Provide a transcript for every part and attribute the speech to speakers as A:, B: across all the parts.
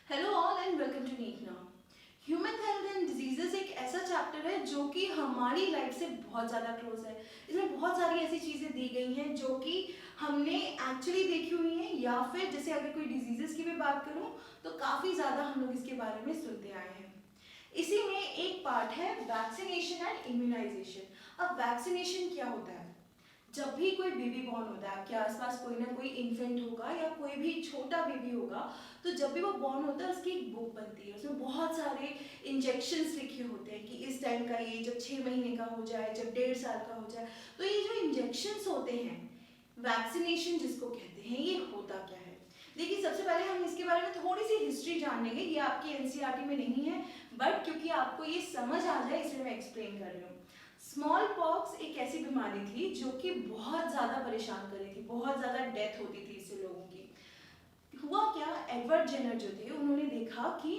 A: Hello all and welcome to NEET now. Human health and diseases एक ऐसा chapter है जो कि हमारी लाइफ से बहुत ज़्यादा क्लोज है। इसमें बहुत सारी ऐसी चीज़ें दी गई हैं जो कि हमने एक्चुअली देखी हुई हैं, या फिर जैसे अगर कोई डिजीजेस की भी बात करूं तो काफ़ी ज़्यादा हम लोग इसके बारे में सुनते आए हैं। इसी में एक पार्ट है वैक्सीनेशन एंड इम्यूनाइजेशन। अब वैक्सीनेशन क्या होता है? जब भी कोई बेबी बॉर्न होता है, आपके आसपास कोई ना कोई इन्फेंट होगा या कोई भी छोटा बेबी होगा, तो जब भी वो बॉर्न होता है उसकी एक बुक बनती है, उसमें बहुत सारे इंजेक्शंस लिखे होते हैं कि इस टाइम का ये जब 6 महीने का हो जाए, जब 1.5 साल का हो जाए। तो ये जो इंजेक्शंस होते हैं, वैक्सीनेशन जिसको कहते हैं, ये होता क्या है? देखिए, सबसे पहले हम इसके बारे में थोड़ी सी हिस्ट्री जान लेंगे। ये आपकी एनसीईआरटी में नहीं है, बट क्योंकि आपको ये समझ आ जाए इसलिए मैं एक्सप्लेन कर रही हूँ। स्मॉल पॉक्स एक ऐसी बीमारी थी जो कि बहुत ज़्यादा परेशान कर रही थी, बहुत ज़्यादा डेथ होती थी इससे लोगों की। हुआ क्या, एडवर्ड जेनर जो थे उन्होंने देखा कि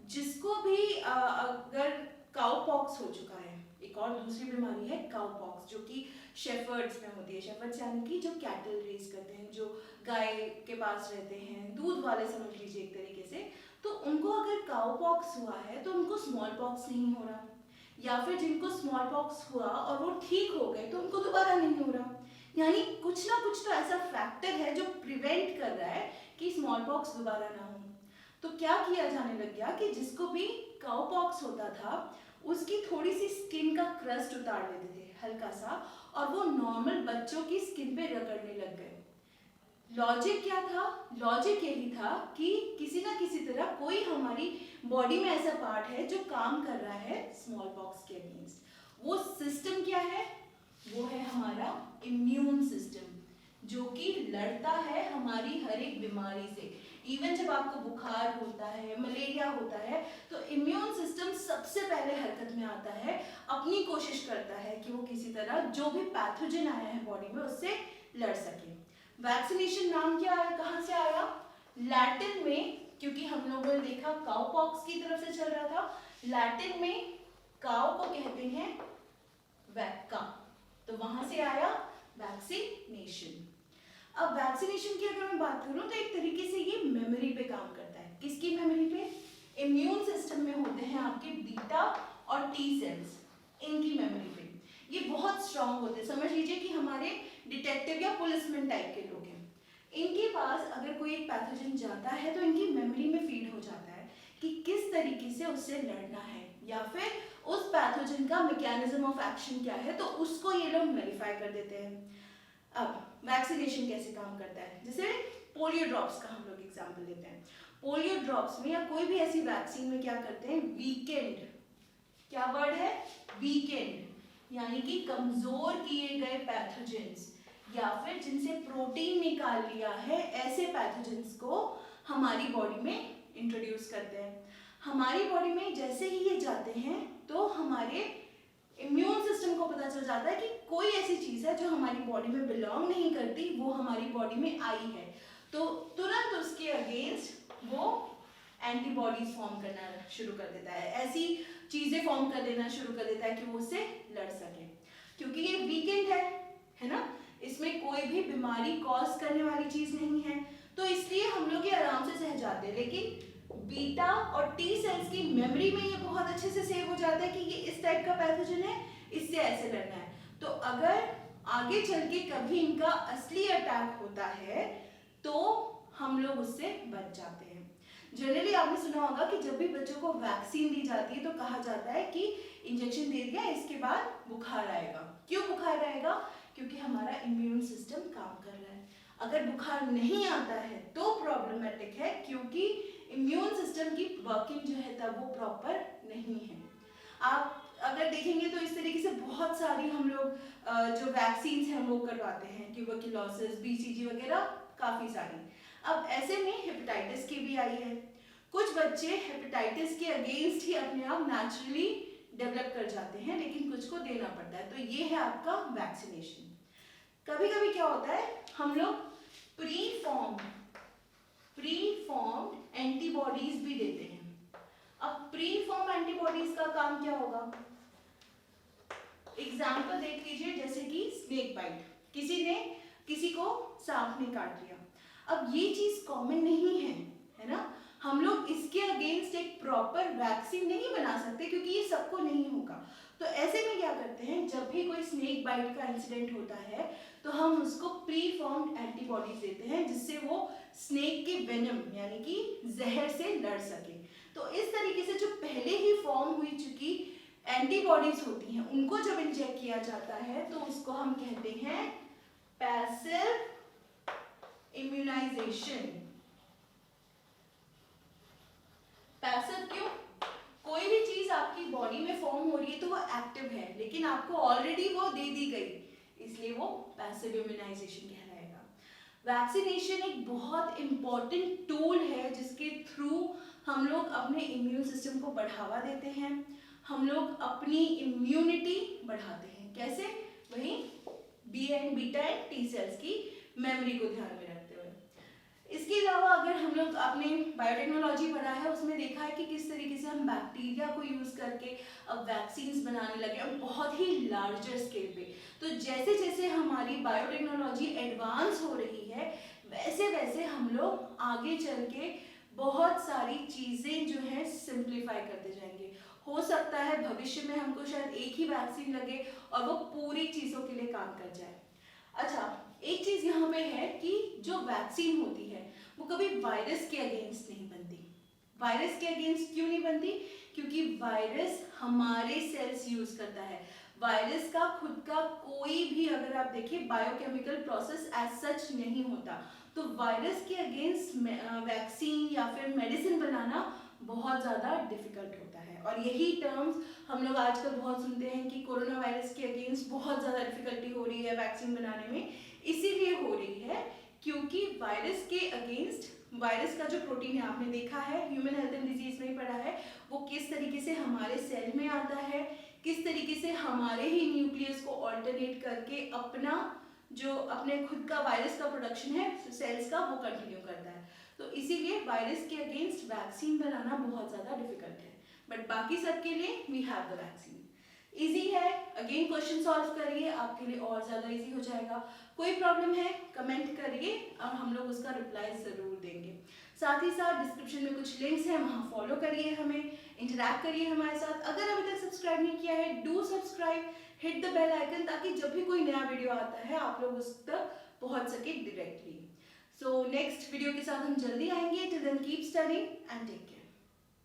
A: जिसको भी अगर काउ पॉक्स हो चुका है, एक और दूसरी बीमारी है काउ पॉक्स जो कि शेफर्ड्स में होती है। शेफर्ड्स यानी कि जो कैटल रेस करते हैं, जो गाय के पास रहते हैं, दूध वाले समझ लीजिए एक तरीके से। तो उनको अगर काउ पॉक्स हुआ है तो उनको स्मॉल पॉक्स नहीं हो रहा, या फिर जिनको स्मॉल पॉक्स हुआ और वो ठीक हो गए तो उनको दोबारा नहीं हो रहा। यानी कुछ ना कुछ तो ऐसा फैक्टर है जो प्रिवेंट कर रहा है कि स्मॉल पॉक्स दोबारा ना हो। तो क्या किया जाने लग गया कि जिसको भी काउ पॉक्स होता था उसकी थोड़ी सी स्किन का क्रस्ट उतार लेते थे हल्का सा, और वो नॉर्मल बच्चों की स्किन पे रगड़ने लग गए। लॉजिक क्या था? लॉजिक यही था कि किसी ना किसी तरह कोई हमारी बॉडी में ऐसा पार्ट है जो काम कर रहा है स्मॉल पॉक्स के अगेंस्ट। वो सिस्टम क्या है? वो है हमारा इम्यून सिस्टम, जो कि लड़ता है हमारी हर एक बीमारी से। इवन जब आपको बुखार होता है, मलेरिया होता है, तो इम्यून सिस्टम सबसे पहले हरकत में आता है, अपनी कोशिश करता है कि वो किसी तरह जो भी पैथोजन आया है बॉडी में उससे लड़ सके। वैक्सीनेशन नाम क्या है, कहाँ से आया? लैटिन में, क्योंकि हम लोगों ने देखा काउ पॉक्स की तरफ से चल रहा था। लैटिन में काउ को कहते हैं वैक्का, तो वहां से आया वैक्सीनेशन। अब वैक्सीनेशन की अगर मैं बात करूं तो एक तरीके से ये मेमोरी पे काम करता है। किसकी मेमोरी पे? इम्यून सिस्टम में होते हैं आपके बीटा और टी सेल्स, इनकी मेमोरी पे। ये बहुत स्ट्रांग होते हैं, समझ लीजिए कि हमारे डिटेक्टिव या पुलिसमैन टाइप के लोग हैं। इनके पास अगर कोई एक पैथोजन जाता है तो इनकी मेमोरी में फीड हो जाता है कि किस तरीके से उससे लड़ना है, या फिर उस पैथोजन का मैकेनिज्म ऑफ एक्शन क्या है, तो उसको ये लोग वेरीफाई कर देते हैं। अब वैक्सीनेशन कैसे काम करता है? जैसे पोलियो ड्रॉप्स का हम लोग एग्जाम्पल लेते हैं। पोलियो ड्रॉप्स में या कोई भी ऐसी वैक्सीन में क्या करते हैं? वीकेंड, क्या वर्ड है? वीकेंड, यानी कि कमजोर किए गए पैथोजेंस या फिर जिनसे प्रोटीन निकाल लिया है, ऐसे पैथोजेंस को हमारी बॉडी में इंट्रोड्यूस करते हैं। हमारी बॉडी में जैसे ही ये जाते हैं तो हमारे इम्यून सिस्टम को पता चल जाता है कि कोई ऐसी चीज है जो हमारी बॉडी में बिलोंग नहीं करती, वो हमारी बॉडी में आई है, तो तुरंत उसके अगेंस्ट वो एंटीबॉडीज फॉर्म करना शुरू कर देता है, ऐसी चीजें फॉर्म कर देना शुरू कर देता है कि वो उससे लड़ सके। क्योंकि ये वीकेंड है ना, इसमें कोई भी बीमारी कॉज करने वाली चीज नहीं है, तो इसलिए हम लोग ये आराम से सह जाते हैं। लेकिन बीटा और टी सेल्स की मेमोरी में ये बहुत अच्छे से सेव हो जाता है कि ये इस टाइप का पैथोजन है, इससे ऐसे लड़ना है। तो अगर आगे चल के कभी इनका असली अटैक होता है तो हम लोग उससे बच जाते हैं। जनरली आपने सुना होगा कि जब भी बच्चों को वैक्सीन दी जाती है तो कहा जाता है कि इंजेक्शन दे दिया, इसके बाद बुखार आएगा। क्यों बुखार आएगा? क्योंकि हमारा इम्यून सिस्टम काम कर रहा है। अगर बुखार नहीं आता है तो प्रॉब्लमेटिक है, क्योंकि इम्यून सिस्टम की वर्किंग जो है तब वो प्रॉपर नहीं है। आप अगर देखेंगे तो इस तरीके से बहुत सारी हम लोग जो वैक्सीन हैं वो करवाते हैं, ट्यूबरकुलोसिस, बीसीजी वगैरह, काफी सारी। अब ऐसे में हेपेटाइटिस की भी आई है। कुछ बच्चे हेपेटाइटिस के अगेंस्ट ही अपने आप नेचुरली डेवलप कर जाते हैं, लेकिन कुछ को देना पड़ता है। तो ये है आपका वैक्सीनेशन। कभी कभी क्या होता है, हम लोग प्री फॉर्म्ड एंटीबॉडीज भी देते हैं। अब प्री फॉर्म एंटीबॉडीज का काम क्या होगा? एग्जाम्पल देख लीजिए, जैसे कि स्नेक बाइट, किसी ने किसी को सांप ने काट लिया। अब ये चीज कॉमन नहीं है ना, हम लोग इस अगेंस्ट एक प्रॉपर वैक्सीन नहीं बना सकते क्योंकि ये सबको नहीं होगा। तो ऐसे में क्या करते हैं, जब भी कोई स्नेक बाइट का इंसिडेंट होता है तो हम उसको प्री फॉर्म्ड एंटीबॉडीज देते हैं जिससे वो स्नेक के वेनम यानी कि जहर से लड़ सके। तो इस तरीके से जो पहले ही फॉर्म हुई चुकी एंटीबॉडीज होती हैं उनको जब इंजेक्ट किया जाता है तो उसको हम कहते हैं पैसिव इम्यूनाइजेशन। पैसिव क्यों? कोई भी चीज आपकी बॉडी में फॉर्म हो रही है तो वो एक्टिव है, लेकिन आपको ऑलरेडी वो दे दी गई, इसलिए वो पैसिव इम्यूनाइजेशन कहलाएगा। वैक्सीनेशन एक बहुत इंपॉर्टेंट टूल है जिसके थ्रू हम लोग अपने इम्यून सिस्टम को बढ़ावा देते हैं, हम लोग अपनी इम्यूनिटी बढ़ाते हैं। कैसे? वही B and beta and T cells की मेमोरी को ध्यान में रखते हुए। इसके अलावा अगर हम लोग अपने बायोटेक्नोलॉजी पढ़ा है उसमें देखा है कि किस तरीके से हम बैक्टीरिया को यूज करके अब वैक्सीन्स बनाने लगे और बहुत ही लार्जर स्केल पे। तो जैसे जैसे हमारी बायोटेक्नोलॉजी एडवांस हो रही है वैसे वैसे हम लोग आगे चल के बहुत सारी चीजें जो है सिंप्लीफाई करते जाएंगे। हो सकता है भविष्य में हमको शायद एक ही वैक्सीन लगे और वो पूरी चीजों के लिए काम कर जाए। अच्छा, एक चीज यहाँ पे है कि जो वैक्सीन होती है वो कभी वायरस के अगेंस्ट नहीं बनती। वायरस के अगेंस्ट क्यों नहीं बनती? क्योंकि वायरस हमारे सेल्स यूज करता है। वायरस का खुद का कोई भी अगर आप देखिए बायोकेमिकल प्रोसेस एज सच नहीं होता। तो वायरस के अगेंस्ट वैक्सीन या फिर मेडिसिन बनाना बहुत ज़्यादा डिफिकल्ट होता है। और यही टर्म्स हम लोग आजकल बहुत सुनते हैं कि कोरोना वायरस के अगेंस्ट बहुत ज़्यादा डिफिकल्टी हो रही है वैक्सीन बनाने में। इसीलिए हो रही है क्योंकि वायरस के अगेंस्ट वायरस का जो प्रोटीन है आपने देखा है ह्यूमन हेल्थ एंड डिजीज में ही पढ़ा है, वो किस तरीके से हमारे सेल में आता है, किस तरीके से हमारे ही न्यूक्लियस को ऑल्टरनेट करके अपना जो अपने खुद का वायरस का प्रोडक्शन है सेल्स का वो कंटिन्यू करता है। तो इसीलिए वायरस के अगेंस्ट वैक्सीन बनाना बहुत ज़्यादा डिफिकल्ट है, बट बाकी सबके लिए we have the vaccine. Easy है, अगेन क्वेश्चन सॉल्व करिए, आपके लिए और ज़्यादा इजी हो जाएगा। कोई प्रॉब्लम है कमेंट करिए और हम लोग उसका रिप्लाई ज़रूर देंगे। साथ ही साथ डिस्क्रिप्शन में कुछ लिंक्स हैं, वहाँ फॉलो करिए, हमें इंटरैक्ट करिए हमारे साथ। अगर अभी तक सब्सक्राइब नहीं किया है do subscribe, hit the bell icon ताकि जब भी कोई नया वीडियो आता है आप लोग उस तक पहुँच सके डायरेक्टली। सो नेक्स्ट वीडियो के साथ हम जल्दी आएंगे। Till then keep studying and take care.